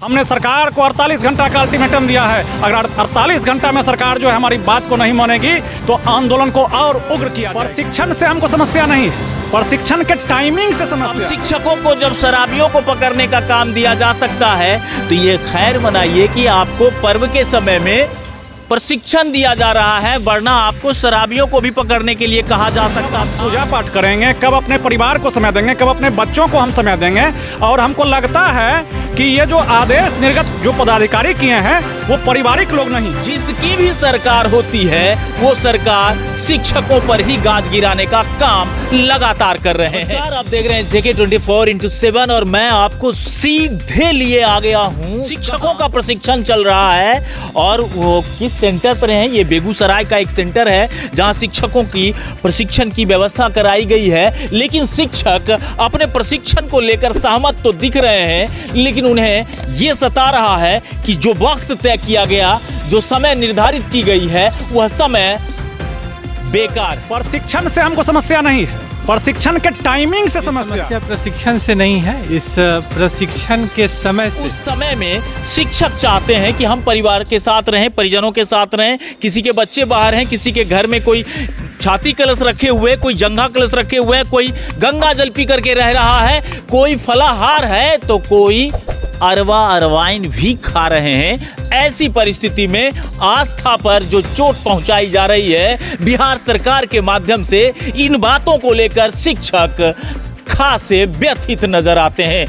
हमने सरकार को 48 घंटा का अल्टीमेटम दिया है। अगर 48 घंटा में सरकार जो है हमारी बात को नहीं मानेगी तो आंदोलन को और उग्र किया जाएगा। प्रशिक्षण से हमको समस्या नहीं, प्रशिक्षण के टाइमिंग से समस्या। शिक्षकों को जब शराबियों को पकड़ने का काम दिया जा सकता है तो ये खैर मनाइए कि आपको पर्व के समय में प्रशिक्षण दिया जा रहा है, वरना आपको शराबियों को भी पकड़ने के लिए कहा जा सकता है। पूजा पाठ करेंगे, कब अपने परिवार को समय देंगे, कब अपने बच्चों को हम समय देंगे। और हमको लगता है कि ये जो आदेश निर्गत जो पदाधिकारी किए हैं वो पारिवारिक लोग नहीं। जिसकी भी सरकार होती है वो सरकार शिक्षकों पर ही गाज गिराने का काम लगातार कर रहे हैं। आप देख रहे हैं JK 24/7 और मैं आपको सीधे लिए आ गया हूँ। शिक्षकों का प्रशिक्षण चल रहा है और वो किस सेंटर पर है? ये बेगूसराय का एक सेंटर है जहाँ शिक्षकों की प्रशिक्षण की व्यवस्था कराई गई है। लेकिन शिक्षक अपने प्रशिक्षण को लेकर सहमत तो दिख रहे हैं, लेकिन उन्हें ये सता रहा है कि जो वक्त तय किया गया, जो समय निर्धारित की गई है, वह समय बेकार। प्रशिक्षण से हमको समस्या नहीं है, प्रशिक्षण के टाइमिंग से समस्या प्रशिक्षण से नहीं है, इस प्रशिक्षण के समय से। उस समय में शिक्षक चाहते हैं कि हम परिवार के साथ रहें, परिजनों के साथ रहें। किसी के बच्चे बाहर हैं, किसी के घर में कोई छाती कलश रखे हुए, कोई जंघा कलश रखे हुए, कोई गंगा जल पी करके रह रहा है, कोई फलाहार है तो कोई अरवा अरवाइन भी खा रहे हैं। ऐसी परिस्थिति में आस्था पर जो चोट पहुंचाई जा रही है बिहार सरकार के माध्यम से, इन बातों को लेकर शिक्षक खासे व्यथित नजर आते हैं।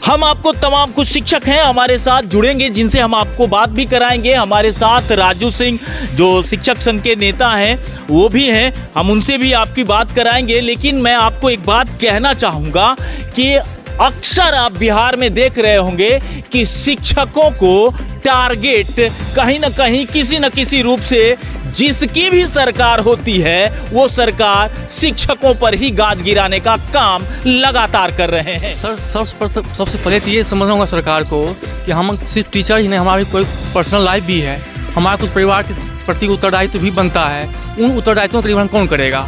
हम आपको तमाम कुछ शिक्षक हैं हमारे साथ जुड़ेंगे जिनसे हम आपको बात भी कराएंगे। हमारे साथ राजू सिंह जो शिक्षक संघ के नेता हैं वो भी हैं, हम उनसे भी आपकी बात कराएंगे। लेकिन मैं आपको एक बात कहना चाहूँगा कि अक्सर आप बिहार में देख रहे होंगे कि शिक्षकों को टारगेट कहीं ना कहीं किसी न किसी रूप से जिसकी भी सरकार होती है वो सरकार शिक्षकों पर ही गाज गिराने का काम लगातार कर रहे हैं। सर सबसे पहले तो ये समझना होगा सरकार को कि हम सिर्फ टीचर ही नहीं, हमारी कोई पर्सनल लाइफ भी है, हमारा कुछ परिवार के प्रति उत्तरदायित्व भी बनता है। उन उत्तरदायित्वों का निर्वहन कौन करेगा?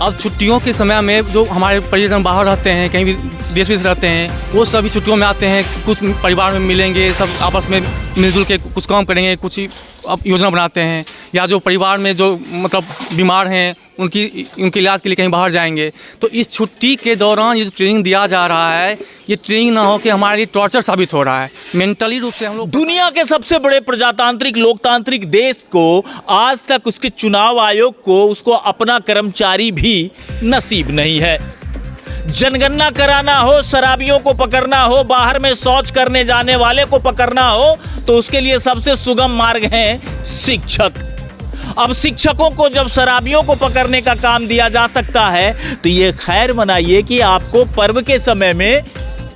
अब छुट्टियों के समय में जो हमारे परिजन बाहर रहते हैं, कहीं भी देश विदेश रहते हैं, वो सभी छुट्टियों में आते हैं, कुछ परिवार में मिलेंगे, सब आपस में मिलजुल के कुछ काम करेंगे, कुछ योजना बनाते हैं। या जो परिवार में जो मतलब बीमार हैं उनके इलाज के लिए कहीं बाहर जाएंगे। तो इस छुट्टी के दौरान ये जो ट्रेनिंग दिया जा रहा है, ये ट्रेनिंग ना हो कि हमारे लिए टॉर्चर साबित हो रहा है। मेंटली रूप से हम लोग दुनिया के सबसे बड़े प्रजातांत्रिक लोकतांत्रिक देश को आज तक उसके चुनाव आयोग को उसको अपना कर्मचारी भी नसीब नहीं है। जनगणना कराना हो, शराबियों को पकड़ना हो, बाहर में शौच करने जाने वाले को पकड़ना हो तो उसके लिए सबसे सुगम मार्ग है शिक्षक। अब शिक्षकों को जब शराबियों को पकड़ने का काम दिया जा सकता है तो ये खैर मनाइए कि आपको पर्व के समय में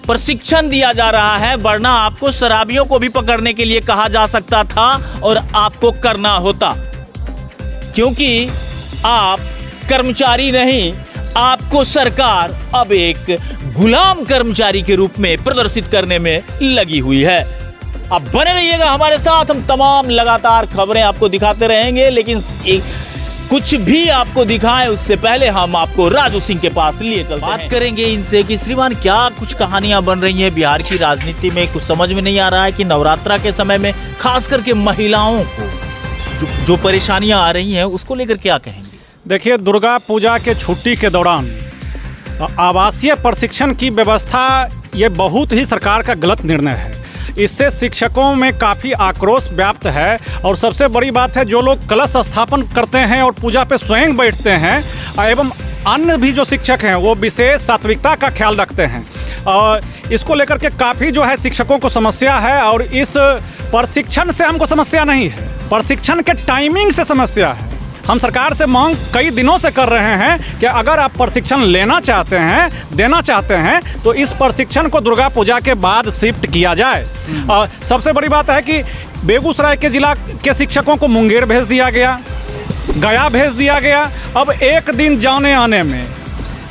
प्रशिक्षण दिया जा रहा है, वरना आपको शराबियों को भी पकड़ने के लिए कहा जा सकता था और आपको करना होता, क्योंकि आप कर्मचारी नहीं, आपको सरकार अब एक गुलाम कर्मचारी के रूप में प्रदर्शित करने में लगी हुई है। अब बने रहिएगा हमारे साथ, हम तमाम लगातार खबरें आपको दिखाते रहेंगे। लेकिन कुछ भी आपको दिखाएं उससे पहले हम आपको राजू सिंह के पास लिए चलते हैं। बात करेंगे इनसे कि श्रीमान क्या कुछ कहानियां बन रही हैं बिहार की राजनीति में। कुछ समझ में नहीं आ रहा है कि नवरात्रा के समय में खास करके महिलाओं को जो परेशानियां आ रही हैं उसको लेकर क्या कहेंगे? देखिए, दुर्गा पूजा के छुट्टी के दौरान आवासीय प्रशिक्षण की व्यवस्था ये बहुत ही सरकार का गलत निर्णय है। इससे शिक्षकों में काफ़ी आक्रोश व्याप्त है। और सबसे बड़ी बात है, जो लोग कलश स्थापन करते हैं और पूजा पे स्वयं बैठते हैं एवं अन्य भी जो शिक्षक हैं वो विशेष सात्विकता का ख्याल रखते हैं। और इसको लेकर के काफ़ी जो है शिक्षकों को समस्या है। और इस प्रशिक्षण से हमको समस्या नहीं है, प्रशिक्षण के टाइमिंग से समस्या है। हम सरकार से मांग कई दिनों से कर रहे हैं कि अगर आप प्रशिक्षण लेना चाहते हैं, देना चाहते हैं तो इस प्रशिक्षण को दुर्गा पूजा के बाद शिफ्ट किया जाए। और सबसे बड़ी बात है कि बेगूसराय के जिला के शिक्षकों को मुंगेर भेज दिया गया, गया भेज दिया गया। अब एक दिन जाने आने में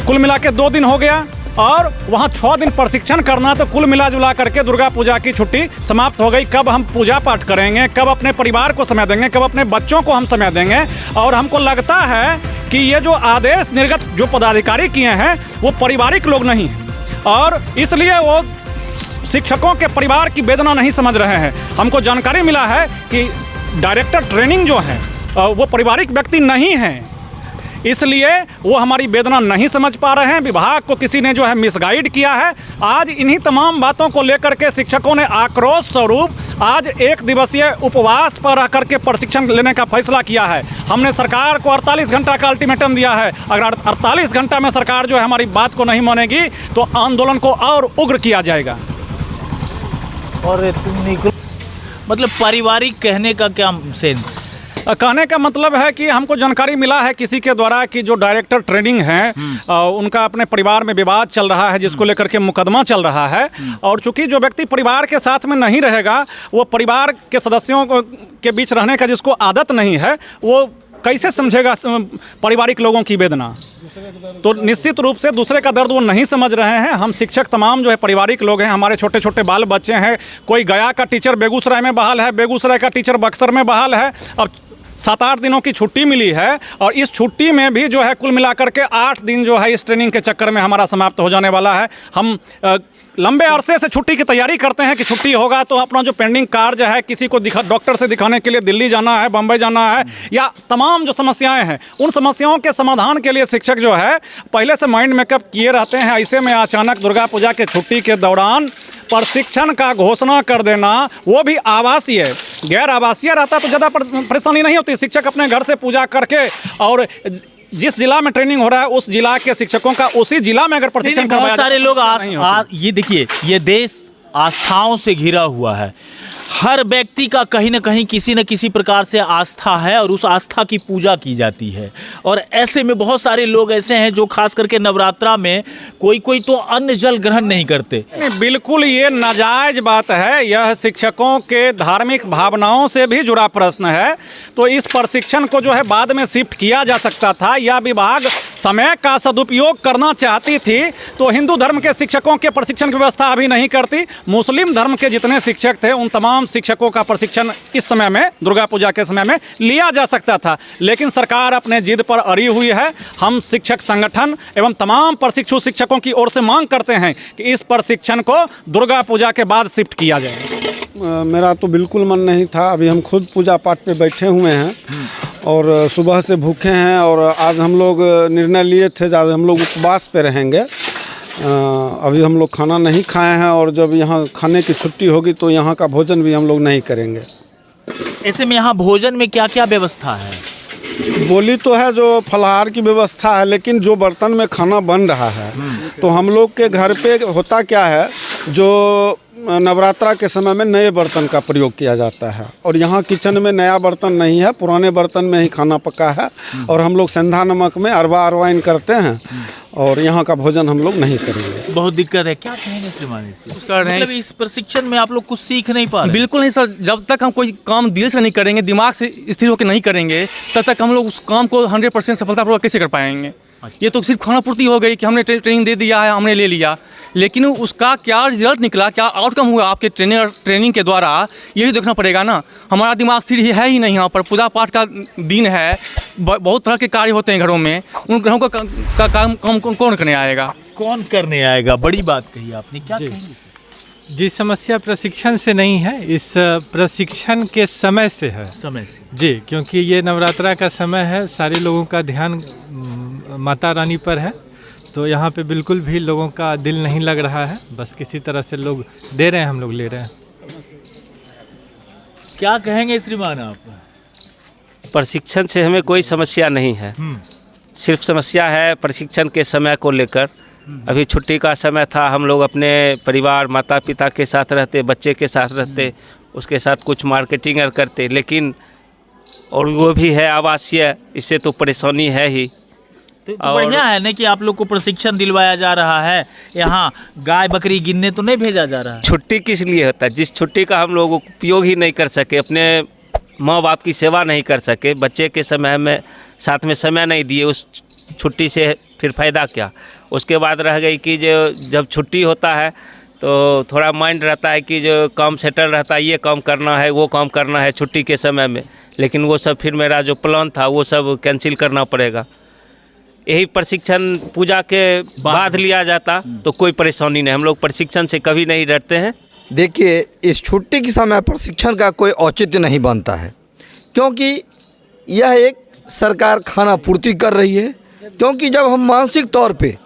कुल मिला के 2 दिन हो गया और वहाँ 6 दिन प्रशिक्षण करना, तो कुल मिला जुला करके दुर्गा पूजा की छुट्टी समाप्त हो गई। कब हम पूजा पाठ करेंगे, कब अपने परिवार को समय देंगे, कब अपने बच्चों को हम समय देंगे? और हमको लगता है कि ये जो आदेश निर्गत जो पदाधिकारी किए हैं वो पारिवारिक लोग नहीं हैं और इसलिए वो शिक्षकों के परिवार की वेदना नहीं समझ रहे हैं। हमको जानकारी मिला है कि डायरेक्टर ट्रेनिंग जो है वो पारिवारिक व्यक्ति नहीं है, इसलिए वो हमारी वेदना नहीं समझ पा रहे हैं। विभाग को किसी ने जो है मिसगाइड किया है। आज इन्हीं तमाम बातों को लेकर के शिक्षकों ने आक्रोश स्वरूप आज 1 दिवसीय उपवास पर आकर के प्रशिक्षण लेने का फैसला किया है। हमने सरकार को 48 घंटा का अल्टीमेटम दिया है। अगर 48 घंटा में सरकार जो है हमारी बात को नहीं मानेगी तो आंदोलन को और उग्र किया जाएगा। और मतलब पारिवारिक कहने का क्या सेंस? कहने का मतलब है कि हमको जानकारी मिला है किसी के द्वारा कि जो डायरेक्टर ट्रेनिंग है उनका अपने परिवार में विवाद चल रहा है, जिसको लेकर के मुकदमा चल रहा है। और चूंकि जो व्यक्ति परिवार के साथ में नहीं रहेगा, वो परिवार के सदस्यों के बीच रहने का जिसको आदत नहीं है, वो कैसे समझेगा पारिवारिक लोगों की वेदना? तो निश्चित रूप से दूसरे का दर्द वो नहीं समझ रहे हैं। हम शिक्षक तमाम जो है पारिवारिक लोग हैं, हमारे छोटे छोटे बाल बच्चे हैं। कोई गया का टीचर बेगूसराय में बहाल है, बेगूसराय का टीचर बक्सर में बहाल है। अब 7-8 दिनों की छुट्टी मिली है और इस छुट्टी में भी जो है कुल मिलाकर के 8 दिन जो है इस ट्रेनिंग के चक्कर में हमारा समाप्त हो जाने वाला है। हम लंबे अरसे से छुट्टी की तैयारी करते हैं कि छुट्टी होगा तो अपना जो पेंडिंग कार्य है, किसी को डॉक्टर से दिखाने के लिए दिल्ली जाना है, बम्बई जाना है, या तमाम जो समस्याएं हैं उन समस्याओं के समाधान के लिए शिक्षक जो है पहले से माइंड मेकअप किए रहते हैं। ऐसे में अचानक दुर्गा पूजा के छुट्टी के दौरान प्रशिक्षण का घोषणा कर देना, वो भी आवासीय, गैर आवासीय रहता तो ज़्यादा परेशानी नहीं होती। शिक्षक अपने घर से पूजा करके और जिस जिला में ट्रेनिंग हो रहा है उस जिला के शिक्षकों का उसी जिला में अगर प्रशिक्षण करवाया, बहुत सारे लोग ये देखिए, ये देश आस्थाओं से घिरा हुआ है। हर व्यक्ति का कहीं ना कहीं किसी न किसी प्रकार से आस्था है और उस आस्था की पूजा की जाती है। और ऐसे में बहुत सारे लोग ऐसे हैं जो खास करके नवरात्रा में कोई तो अन्न जल ग्रहण नहीं करते। बिल्कुल ये नाजायज बात है। यह शिक्षकों के धार्मिक भावनाओं से भी जुड़ा प्रश्न है। तो इस प्रशिक्षण को जो है बाद में शिफ्ट किया जा सकता था, या विभाग समय का सदुपयोग करना चाहती थी तो हिंदू धर्म के शिक्षकों के प्रशिक्षण की व्यवस्था अभी नहीं करती। मुस्लिम धर्म के जितने शिक्षक थे उन तमाम शिक्षकों का प्रशिक्षण इस समय में, दुर्गा पूजा के समय में लिया जा सकता था, लेकिन सरकार अपने जिद पर अड़ी हुई है। हम शिक्षक संगठन एवं तमाम प्रशिक्षु शिक्षकों की ओर से मांग करते हैं कि इस प्रशिक्षण को दुर्गा पूजा के बाद शिफ्ट किया जाए। मेरा तो बिल्कुल मन नहीं था। अभी हम खुद पूजा पाठ पे बैठे हुए हैं और सुबह से भूखे हैं, और आज हम लोग निर्णय लिए थे आज हम लोग उपवास पे रहेंगे। अभी हम लोग खाना नहीं खाए हैं, और जब यहाँ खाने की छुट्टी होगी तो यहाँ का भोजन भी हम लोग नहीं करेंगे। ऐसे में यहाँ भोजन में क्या क्या व्यवस्था है? बोली तो है जो फलाहार की व्यवस्था है, लेकिन जो बर्तन में खाना बन रहा है तो हम लोग के घर पे होता क्या है, जो नवरात्रा के समय में नए बर्तन का प्रयोग किया जाता है, और यहाँ किचन में नया बर्तन नहीं है, पुराने बर्तन में ही खाना पका है। और हम लोग सेंधा नमक में अरवाइन करते हैं, और यहाँ का भोजन हम लोग नहीं करेंगे। बहुत दिक्कत है। क्या कहेंगे श्रीमान इससे? मतलब इस प्रशिक्षण में आप लोग कुछ सीख नहीं पा रहे? बिल्कुल नहीं सर। जब तक हम कोई काम दिल से नहीं करेंगे, दिमाग से स्थिर होकर नहीं करेंगे, तब तक हम लोग उस काम को 100% सफलतापूर्वक कैसे कर पाएंगे? ये तो सिर्फ खाना पूर्ति हो गई कि हमने ट्रेनिंग दे दिया है, हमने ले लिया, लेकिन उसका क्या रिजल्ट निकला, क्या आउटकम हुआ आपके ट्रेनिंग के द्वारा, ये भी देखना पड़ेगा ना। हमारा दिमाग स्थिर है ही नहीं। यहाँ पर पूजा पाठ का दिन है, बहुत तरह के कार्य होते हैं घरों में, उन घरों का काम कौन करने आएगा? कौन करने आएगा? बड़ी बात कही आपने। क्या कहेंगे? जी, समस्या प्रशिक्षण से नहीं है, इस प्रशिक्षण के समय से है। समय से जी, क्योंकि ये नवरात्रा का समय है, सारे लोगों का ध्यान माता रानी पर है, तो यहाँ पे बिल्कुल भी लोगों का दिल नहीं लग रहा है। बस किसी तरह से लोग दे रहे हैं, हम लोग ले रहे हैं। क्या कहेंगे श्रीमान आप? प्रशिक्षण से हमें कोई समस्या नहीं है, सिर्फ समस्या है प्रशिक्षण के समय को लेकर। अभी छुट्टी का समय था, हम लोग अपने परिवार माता पिता के साथ रहते, बच्चे के साथ रहते, उसके साथ कुछ मार्केटिंग करते, लेकिन और वो भी है आवासीय, इससे तो परेशानी है ही। तो बढ़िया है ना कि आप लोग को प्रशिक्षण दिलवाया जा रहा है। यहाँ गाय बकरी गिनने तो नहीं भेजा जा रहा है। छुट्टी किस लिए होता है? जिस छुट्टी का हम लोग उपयोग ही नहीं कर सके, अपने माँ बाप की सेवा नहीं कर सके, बच्चे के समय में साथ में समय नहीं दिए, उस छुट्टी से फिर फ़ायदा क्या? उसके बाद रह गई कि जो जब छुट्टी होता है तो थोड़ा माइंड रहता है कि जो काम सेटल रहता है, ये काम करना है, वो काम करना है छुट्टी के समय में, लेकिन वो सब फिर मेरा जो प्लान था वो सब कैंसिल करना पड़ेगा। यही प्रशिक्षण पूजा के बाद लिया जाता तो कोई परेशानी नहीं। हम लोग प्रशिक्षण से कभी नहीं डरते हैं। देखिए, इस छुट्टी के समय प्रशिक्षण का कोई औचित्य नहीं बनता है, क्योंकि यह एक सरकार खाना पूर्ति कर रही है। क्योंकि जब हम मानसिक तौर पे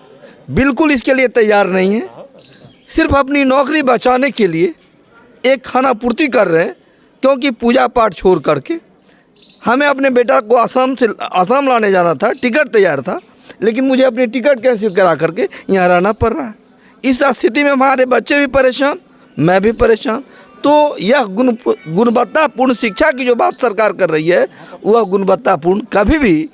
बिल्कुल इसके लिए तैयार नहीं हैं, सिर्फ अपनी नौकरी बचाने के लिए एक खाना पूर्ति कर रहे हैं, क्योंकि पूजा पाठ छोड़ करके हमें अपने बेटा को आसाम लाने जाना था, टिकट तैयार था, लेकिन मुझे अपनी टिकट कैंसिल करा करके यहाँ रहना पड़ रहा है। इस स्थिति में हमारे बच्चे भी परेशान, मैं भी परेशान। तो यह गुणवत्तापूर्ण शिक्षा की जो बात सरकार कर रही है, वह गुणवत्तापूर्ण कभी भी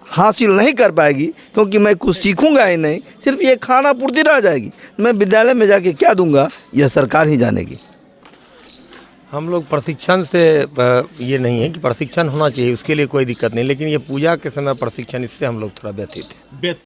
हासिल नहीं कर पाएगी, क्योंकि मैं कुछ सीखूंगा ही नहीं, सिर्फ ये खाना पूर्ति रह जाएगी। मैं विद्यालय में जाके क्या दूंगा, यह सरकार ही जानेगी। हम लोग प्रशिक्षण से ये नहीं है कि प्रशिक्षण होना चाहिए, उसके लिए कोई दिक्कत नहीं, लेकिन ये पूजा के समय प्रशिक्षण, इससे हम लोग थोड़ा व्यथित हैं।